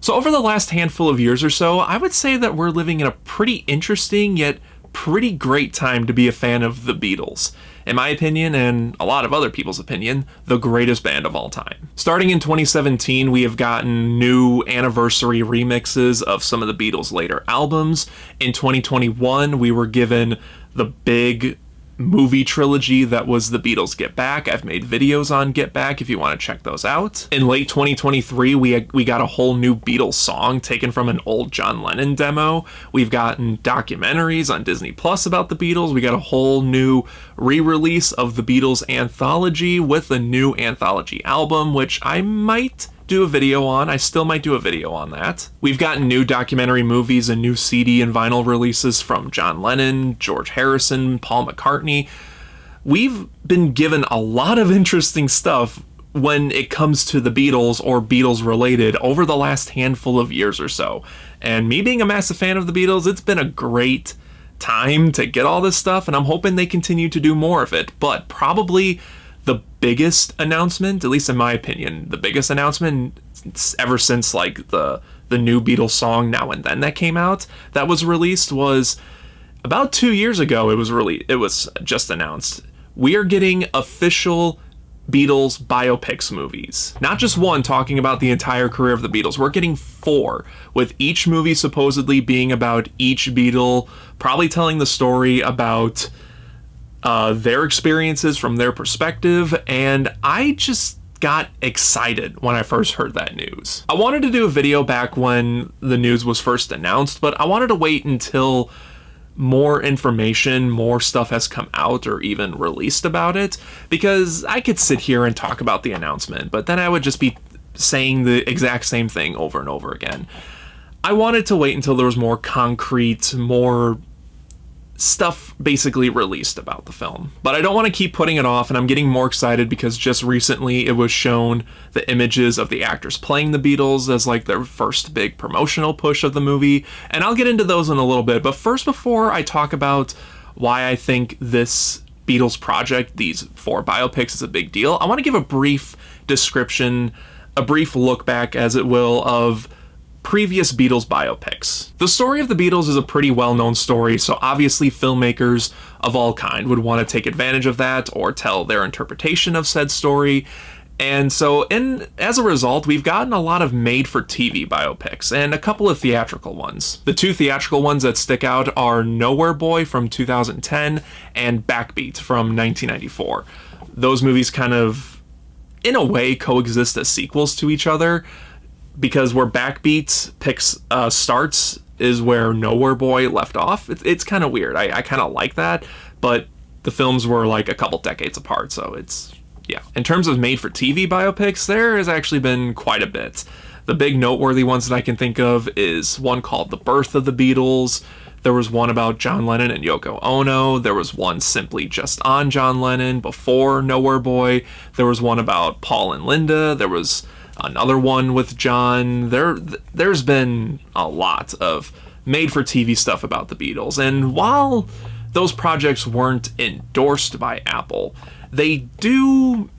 So over the last handful of years or so, I would say that we're living in a pretty interesting yet pretty great time to be a fan of the Beatles. In my opinion, and a lot of other people's opinion, the greatest band of all time. Starting in 2017, we have gotten new anniversary remixes of some of the Beatles' later albums. In 2021, we were given the big movie trilogy that was The Beatles Get Back. I've made videos on Get Back if you want to check those out. In late 2023, we got a whole new Beatles song taken from an old John Lennon demo. We've gotten documentaries on Disney Plus about the Beatles. We got a whole new re-release of the Beatles anthology with a new anthology album, which I might do a video on. I still might do a video on that. We've gotten new documentary movies and new CD and vinyl releases from John Lennon, George Harrison, Paul McCartney. We've been given a lot of interesting stuff when it comes to the Beatles or Beatles related over the last handful of years or so. And me being a massive fan of the Beatles, it's been a great time to get all this stuff, and I'm hoping they continue to do more of it. But probably the biggest announcement, at least in my opinion, the biggest announcement ever since like the new Beatles song Now and Then that came out, that was released, was about 2 years ago. It was just announced. We are getting official Beatles biopics movies. Not just one talking about the entire career of the Beatles. We're getting 4, with each movie supposedly being about each Beatle, probably telling the story about their experiences from their perspective, and I just got excited when I first heard that news. I wanted to do a video back when the news was first announced, but I wanted to wait until more information, more stuff has come out or even released about it, because I could sit here and talk about the announcement, but then I would just be saying the exact same thing over and over again. I wanted to wait until there was more concrete, more stuff basically released about the film. But I don't want to keep putting it off, and I'm getting more excited because just recently it was shown the images of the actors playing the Beatles as like their first big promotional push of the movie, and I'll get into those in a little bit. But first, before I talk about why I think this Beatles project, these 4 biopics, is a big deal, I want to give a brief description, a brief look back, as it will, of previous Beatles biopics. The story of the Beatles is a pretty well-known story, so obviously filmmakers of all kind would want to take advantage of that or tell their interpretation of said story. And so as a result, we've gotten a lot of made-for-TV biopics and a couple of theatrical ones. The 2 theatrical ones that stick out are Nowhere Boy from 2010 and Backbeat from 1994. Those movies kind of, in a way, coexist as sequels to each other, because where Backbeat starts is where Nowhere Boy left off. It's kind of weird. I kind of like that, but the films were like a couple decades apart, so it's, yeah. In terms of made-for-TV biopics, there has actually been quite a bit. The big noteworthy ones that I can think of is one called The Birth of the Beatles. There was one about John Lennon and Yoko Ono. There was one simply just on John Lennon before Nowhere Boy. There was one about Paul and Linda. There was another one with John. There's been a lot of made-for-TV stuff about the Beatles, and while those projects weren't endorsed by Apple, they do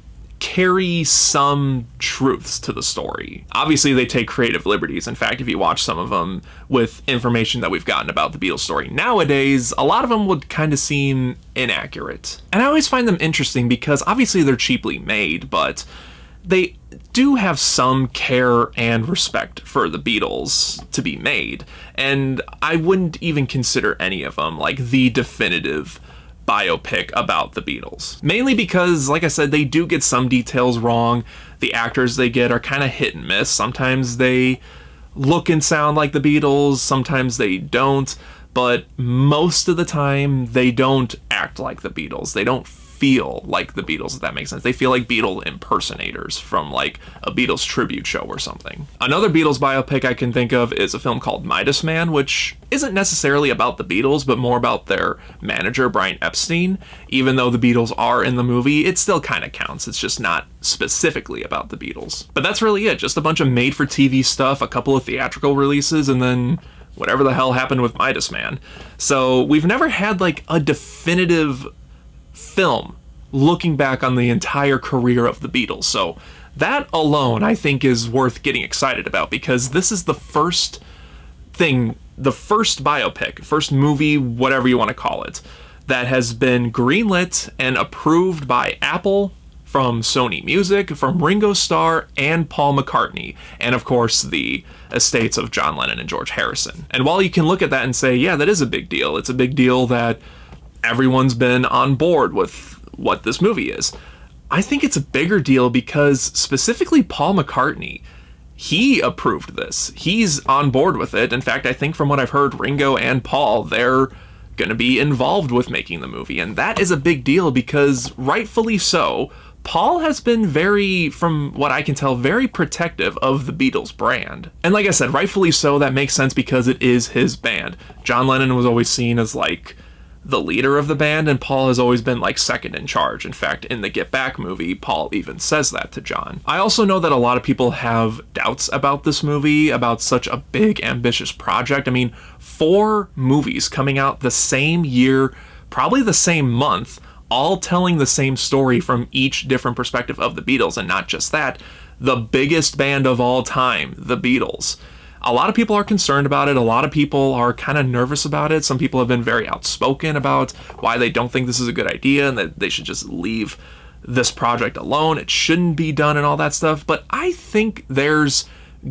carry some truths to the story. Obviously, they take creative liberties. In fact, if you watch some of them with information that we've gotten about the Beatles story nowadays, a lot of them would kind of seem inaccurate. And I always find them interesting because obviously they're cheaply made, but they do have some care and respect for the Beatles to be made, and I wouldn't even consider any of them like the definitive biopic about the Beatles. Mainly because, like I said, they do get some details wrong. The actors they get are kind of hit and miss. Sometimes they look and sound like the Beatles, sometimes they don't, but most of the time they don't act like the Beatles. They don't feel like the Beatles, if that makes sense. They feel like Beatle impersonators from like a Beatles tribute show or something. Another Beatles biopic I can think of is a film called Midas Man, which isn't necessarily about the Beatles, but more about their manager, Brian Epstein. Even though the Beatles are in the movie, it still kind of counts. It's just not specifically about the Beatles. But that's really it. Just a bunch of made-for-TV stuff, a couple of theatrical releases, and then whatever the hell happened with Midas Man. So we've never had like a definitive film looking back on the entire career of the Beatles. So That alone, I think, is worth getting excited about, because this is the first biopic, first movie, whatever you want to call it, that has been greenlit and approved by Apple, from Sony Music, from Ringo Starr, and Paul McCartney, and of course the estates of John Lennon and George Harrison. And while you can look at that and say, yeah, that is a big deal, it's a big deal that everyone's been on board with what this movie is, I think it's a bigger deal because specifically Paul McCartney, he approved this. He's on board with it. In fact, I think from what I've heard, Ringo and Paul, they're going to be involved with making the movie. And that is a big deal because, rightfully so, Paul has been from what I can tell, very protective of the Beatles brand. And like I said, rightfully so, that makes sense because it is his band. John Lennon was always seen as like the leader of the band, and Paul has always been like second in charge. In fact, in the Get Back movie, Paul even says that to John. I also know that a lot of people have doubts about this movie, about such a big, ambitious project. I mean, 4 movies coming out the same year, probably the same month, all telling the same story from each different perspective of the Beatles. And not just that, the biggest band of all time, the Beatles. A lot of people are concerned about it. A lot of people are kind of nervous about it. Some people have been very outspoken about why they don't think this is a good idea and that they should just leave this project alone. It shouldn't be done and all that stuff. But I think there's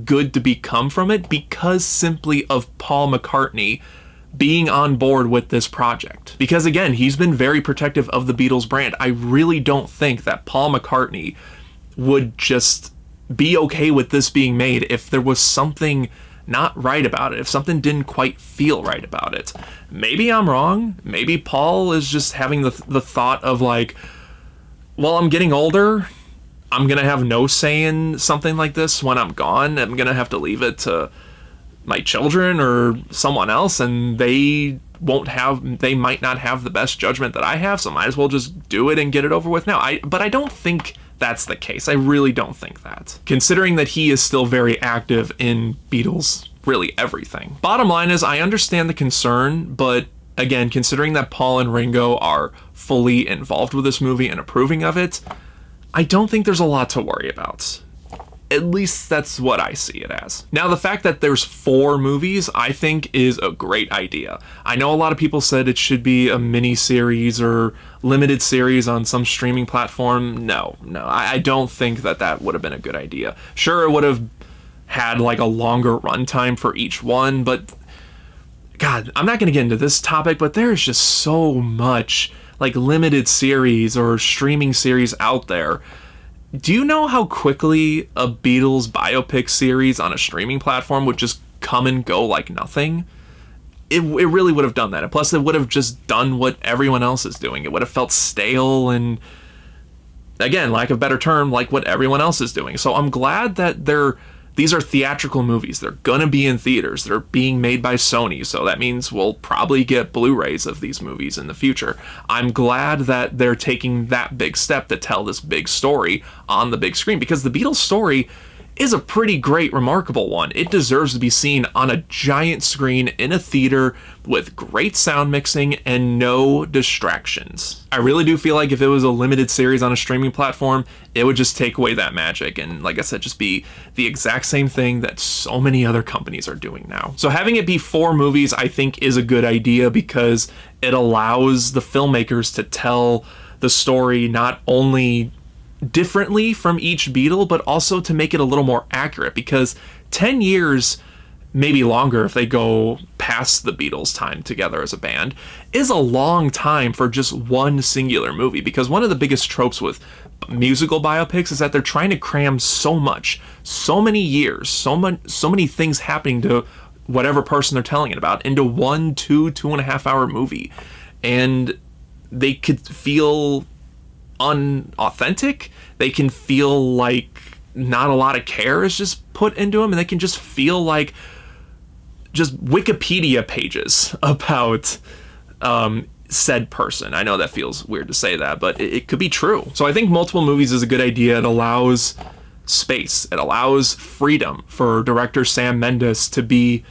good to become from it because simply of Paul McCartney being on board with this project. Because again, he's been very protective of the Beatles brand. I really don't think that Paul McCartney would just be okay with this being made if there was something not right about it, if something didn't quite feel right about it. Maybe I'm wrong. Maybe Paul is just having the thought of like, well, I'm getting older. I'm going to have no say in something like this when I'm gone. I'm going to have to leave it to my children or someone else, and they might not have the best judgment that I have, so might as well just do it and get it over with now. But I don't think that's the case. I really don't think that, considering that he is still very active in Beatles really everything. Bottom line is, I understand the concern, but again, considering that Paul and Ringo are fully involved with this movie and approving of it, I don't think there's a lot to worry about. At least that's what I see it as. Now, the fact that there's 4 movies, I think, is a great idea. I know a lot of people said it should be a mini-series or limited series on some streaming platform. No, I don't think that would have been a good idea. Sure, it would have had like a longer runtime for each one, but God, I'm not going to get into this topic, but there's just so much like limited series or streaming series out there. Do you know how quickly a Beatles biopic series on a streaming platform would just come and go like nothing? It really would have done that. And plus, it would have just done what everyone else is doing. It would have felt stale and, again, lack of a better term, like what everyone else is doing. So I'm glad that these are theatrical movies. They're gonna be in theaters. They're being made by Sony, so that means we'll probably get Blu-rays of these movies in the future. I'm glad that they're taking that big step to tell this big story on the big screen, because the Beatles story is a pretty great, remarkable one. It deserves to be seen on a giant screen in a theater with great sound mixing and no distractions. I really do feel like if it was a limited series on a streaming platform, it would just take away that magic and, like I said, just be the exact same thing that so many other companies are doing now. So having it be 4 movies, I think, is a good idea because it allows the filmmakers to tell the story not only differently from each Beatle, but also to make it a little more accurate, because 10 years, maybe longer if they go past the Beatles' time together as a band, is a long time for just one singular movie. Because one of the biggest tropes with musical biopics is that they're trying to cram so much, so many years, so many things happening to whatever person they're telling it about into 1, 2, 2.5 hour movie. And they could feel unauthentic. They can feel like not a lot of care is just put into them, and they can just feel like just Wikipedia pages about said person. I know that feels weird to say that, but it could be true. So I think multiple movies is a good idea. It allows space. It allows freedom for director Sam Mendes to be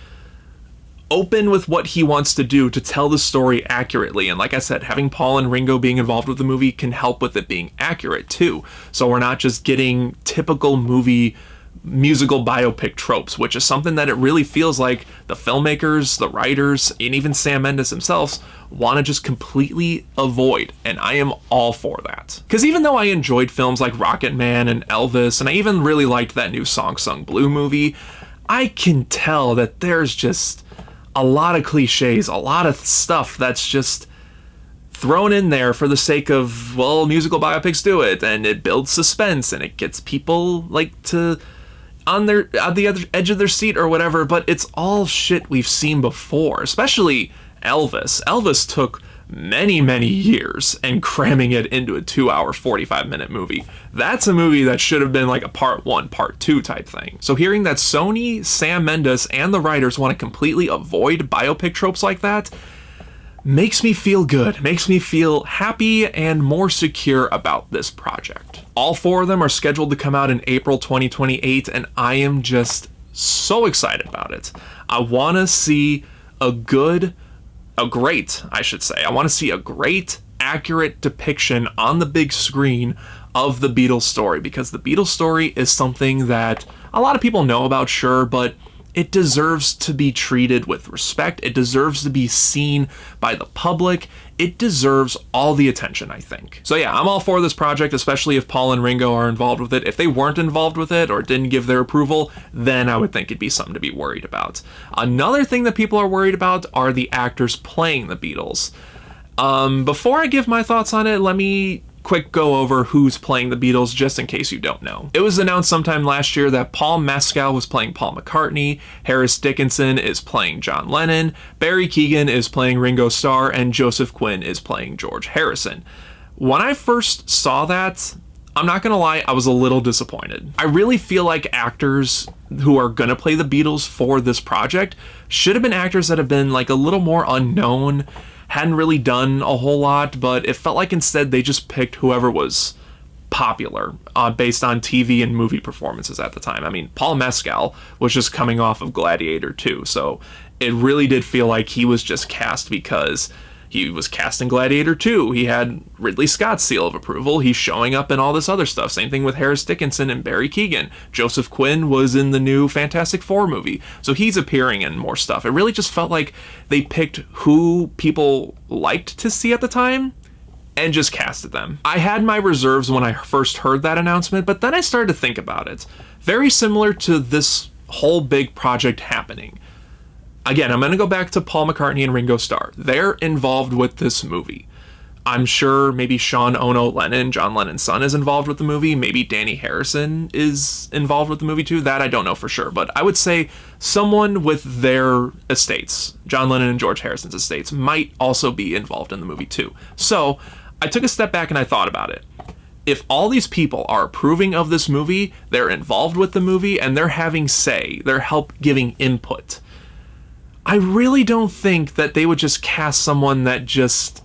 open with what he wants to do to tell the story accurately. And like I said, having Paul and Ringo being involved with the movie can help with it being accurate too. So we're not just getting typical movie musical biopic tropes, which is something that it really feels like the filmmakers, the writers, and even Sam Mendes himself want to just completely avoid. And I am all for that. Because even though I enjoyed films like Rocket Man and Elvis, and I even really liked that new Song Sung Blue movie, I can tell that there's just a lot of cliches, a lot of stuff that's just thrown in there for the sake of, well, musical biopics do it, and it builds suspense, and it gets people like to on the other edge of their seat or whatever, but it's all shit we've seen before, especially Elvis. Elvis took many years and cramming it into a 2-hour, 45-minute movie. That's a movie that should have been like a part 1, part 2 type thing. So hearing that Sony, Sam Mendes, and the writers want to completely avoid biopic tropes like that makes me feel good, makes me feel happy and more secure about this project. All 4 of them are scheduled to come out in April 2028, and I am just so excited about it. I want to see I want to see a great, accurate depiction on the big screen of the Beatles story, because the Beatles story is something that a lot of people know about, sure, but it deserves to be treated with respect. It deserves to be seen by the public. It deserves all the attention, I think. So yeah, I'm all for this project, especially if Paul and Ringo are involved with it. If they weren't involved with it or didn't give their approval, then I would think it'd be something to be worried about. Another thing that people are worried about are the actors playing the Beatles. Before I give my thoughts on it, let me quick go over who's playing the Beatles, just in case you don't know. It was announced sometime last year that Paul Mescal was playing Paul McCartney, Harris Dickinson is playing John Lennon, Barry Keoghan is playing Ringo Starr, and Joseph Quinn is playing George Harrison. When I first saw that, I'm not gonna lie, I was a little disappointed. I really feel like actors who are gonna play the Beatles for this project should have been actors that have been like a little more unknown, hadn't really done a whole lot, but it felt like instead they just picked whoever was popular based on TV and movie performances at the time. I mean, Paul Mescal was just coming off of Gladiator 2, so it really did feel like he was just cast because he was cast in Gladiator 2. He had Ridley Scott's seal of approval. He's showing up in all this other stuff. Same thing with Harris Dickinson and Barry Keoghan. Joseph Quinn was in the new Fantastic Four movie, so he's appearing in more stuff. It really just felt like they picked who people liked to see at the time and just casted them. I had my reserves when I first heard that announcement, but then I started to think about it. Very similar to this whole big project happening. Again, I'm going to go back to Paul McCartney and Ringo Starr. They're involved with this movie. I'm sure maybe Sean Ono Lennon, John Lennon's son, is involved with the movie. Maybe Danny Harrison is involved with the movie too. That I don't know for sure. But I would say someone with their estates, John Lennon and George Harrison's estates, might also be involved in the movie too. So I took a step back and I thought about it. If all these people are approving of this movie, they're involved with the movie, and they're having say, they're giving input, I really don't think that they would just cast someone that just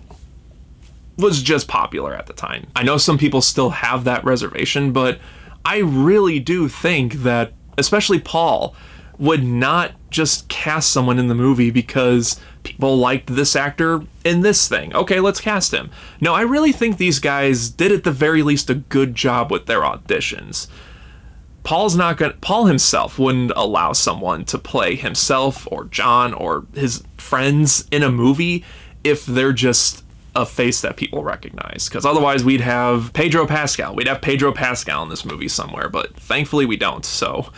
was just popular at the time. I know some people still have that reservation, but I really do think that, especially Paul, would not just cast someone in the movie because people liked this actor in this thing. Okay, let's cast him. No, I really think these guys did at the very least a good job with their auditions. Paul himself wouldn't allow someone to play himself or John or his friends in a movie if they're just a face that people recognize. Because otherwise we'd have Pedro Pascal. We'd have Pedro Pascal in this movie somewhere, but thankfully we don't. So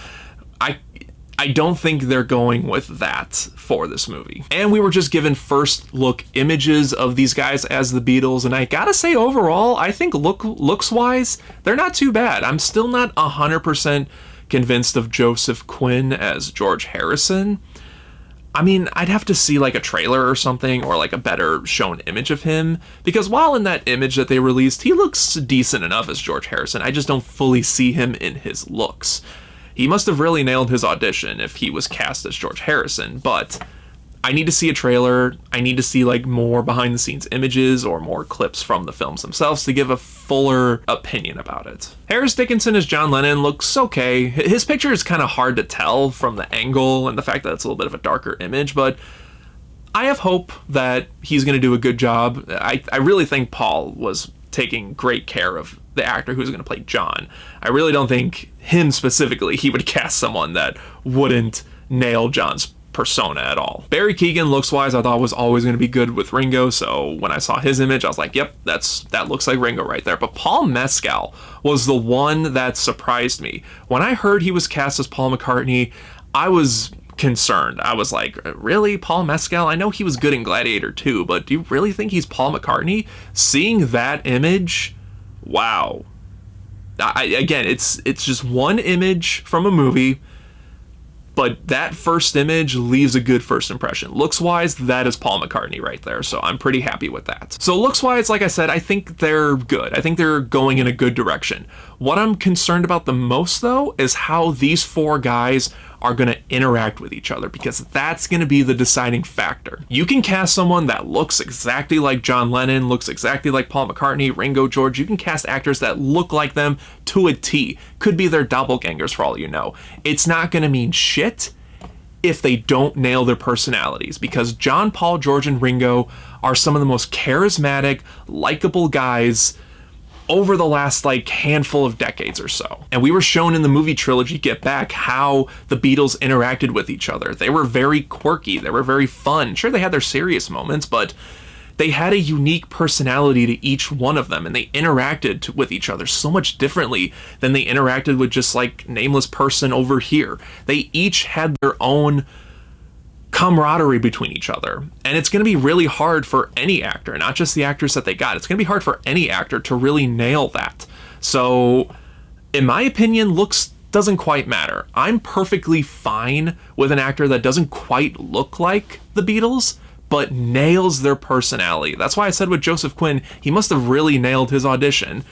I don't think they're going with that for this movie. And we were just given first look images of these guys as the Beatles, and I gotta say overall, I think looks wise, they're not too bad. I'm still not 100% convinced of Joseph Quinn as George Harrison. I mean, I'd have to see like a trailer or something, or like a better shown image of him, because while in that image that they released, he looks decent enough as George Harrison. I just don't fully see him in his looks. He must have really nailed his audition if he was cast as George Harrison, but I need to see a trailer. I need to see like more behind the scenes images or more clips from the films themselves to give a fuller opinion about it. Harris Dickinson as John Lennon looks okay. His picture is kind of hard to tell from the angle and the fact that it's a little bit of a darker image, but I have hope that he's going to do a good job. I really think Paul was taking great care of the actor who's going to play John. I really don't think him specifically, he would cast someone that wouldn't nail John's persona at all. Barry Keoghan, looks-wise, I thought was always going to be good with Ringo, so when I saw his image, I was like, yep, that looks like Ringo right there. But Paul Mescal was the one that surprised me. When I heard he was cast as Paul McCartney, I was concerned. I was like, really, Paul Mescal? I know he was good in Gladiator 2, but do you really think he's Paul McCartney? Seeing that image, wow. Again, it's just one image from a movie, but that first image leaves a good first impression. Looks-wise, that is Paul McCartney right there, so I'm pretty happy with that. So looks-wise, like I said, I think they're good. I think they're going in a good direction. What I'm concerned about the most, though, is how these four guys are going to interact with each other, because that's going to be the deciding factor. You can cast someone that looks exactly like John Lennon, looks exactly like Paul McCartney, Ringo, George. You can cast actors that look like them to a T. Could be their doppelgangers for all you know. It's not going to mean shit if they don't nail their personalities, because John, Paul, George, and Ringo are some of the most charismatic, likable guys over the last like handful of decades or so. And we were shown in the movie trilogy Get Back how the Beatles interacted with each other. They were very quirky, they were very fun. Sure, they had their serious moments, but they had a unique personality to each one of them, and they interacted with each other so much differently than they interacted with just like nameless person over here. They each had their own camaraderie between each other, and it's going to be really hard for any actor, not just the actors that they got. It's going to be hard for any actor to really nail that. So in my opinion, looks doesn't quite matter. I'm perfectly fine with an actor that doesn't quite look like the Beatles but nails their personality. That's why I said with Joseph Quinn, he must have really nailed his audition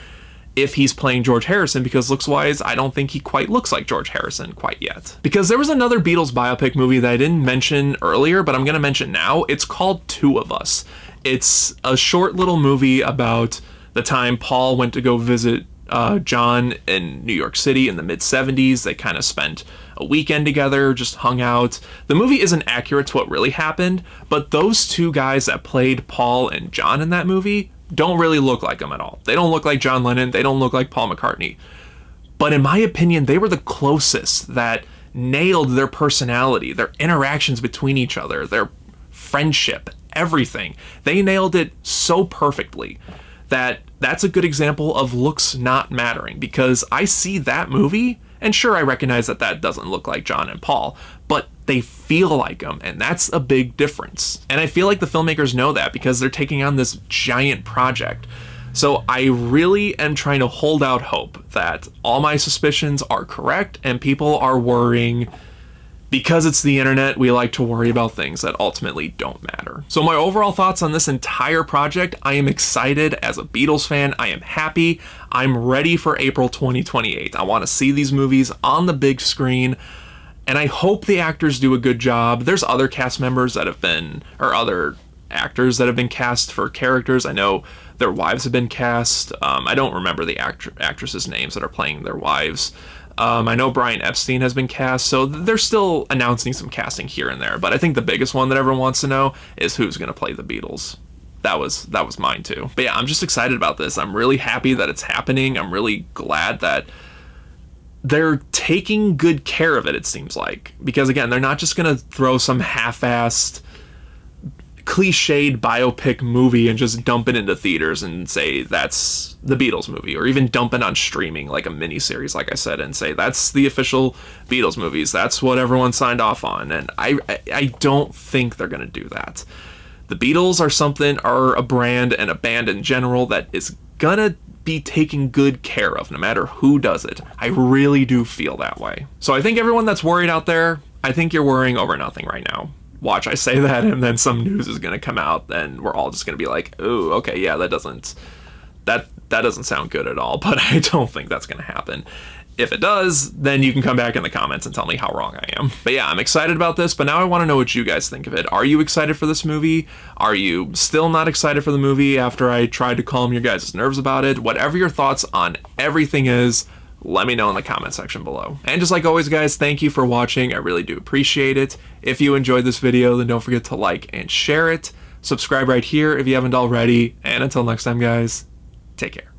if he's playing George Harrison, because looks-wise, I don't think he quite looks like George Harrison quite yet. Because there was another Beatles biopic movie that I didn't mention earlier, but I'm going to mention now. It's called Two of Us. It's a short little movie about the time Paul went to go visit John in New York City in the mid-70s. They kind of spent a weekend together, just hung out. The movie isn't accurate to what really happened, but those two guys that played Paul and John in that movie don't really look like them at all. They don't look like John Lennon. They don't look like Paul McCartney. But in my opinion, they were the closest that nailed their personality, their interactions between each other, their friendship, everything. They nailed it so perfectly that that's a good example of looks not mattering, because I see that movie, and sure, I recognize that that doesn't look like John and Paul, but they feel like them, and that's a big difference. And I feel like the filmmakers know that because they're taking on this giant project. So I really am trying to hold out hope that all my suspicions are correct and people are worrying. Because it's the internet, we like to worry about things that ultimately don't matter. So my overall thoughts on this entire project, I am excited as a Beatles fan. I am happy. I'm ready for April 2028. I want to see these movies on the big screen, and I hope the actors do a good job. There's other cast members that have been, or other actors that have been cast for characters. I know their wives have been cast. I don't remember the actresses' names that are playing their wives. I know Brian Epstein has been cast, so they're still announcing some casting here and there. But I think the biggest one that everyone wants to know is who's going to play the Beatles. That was mine too. But yeah, I'm just excited about this. I'm really happy that it's happening. I'm really glad that they're taking good care of it, it seems like. Because again, they're not just going to throw some half-assed, cliched biopic movie and just dump it into theaters and say that's the Beatles movie, or even dump it on streaming like a mini-series, like I said, and say that's the official Beatles movies, that's what everyone signed off on. And I don't think they're going to do that. The Beatles are a brand and a band in general that is gonna be taken good care of no matter who does it. I really do feel that way. So I think everyone that's worried out there, I think you're worrying over nothing right now. Watch I say that, and then some news is going to come out, and we're all just going to be like, oh, okay, yeah, that doesn't sound good at all, but I don't think that's going to happen. If it does, then you can come back in the comments and tell me how wrong I am. But yeah, I'm excited about this, but now I want to know what you guys think of it. Are you excited for this movie? Are you still not excited for the movie after I tried to calm your guys' nerves about it? Whatever your thoughts on everything is, let me know in the comment section below. And just like always, guys, thank you for watching. I really do appreciate it. If you enjoyed this video, then don't forget to like and share it. Subscribe right here if you haven't already. And until next time, guys, take care.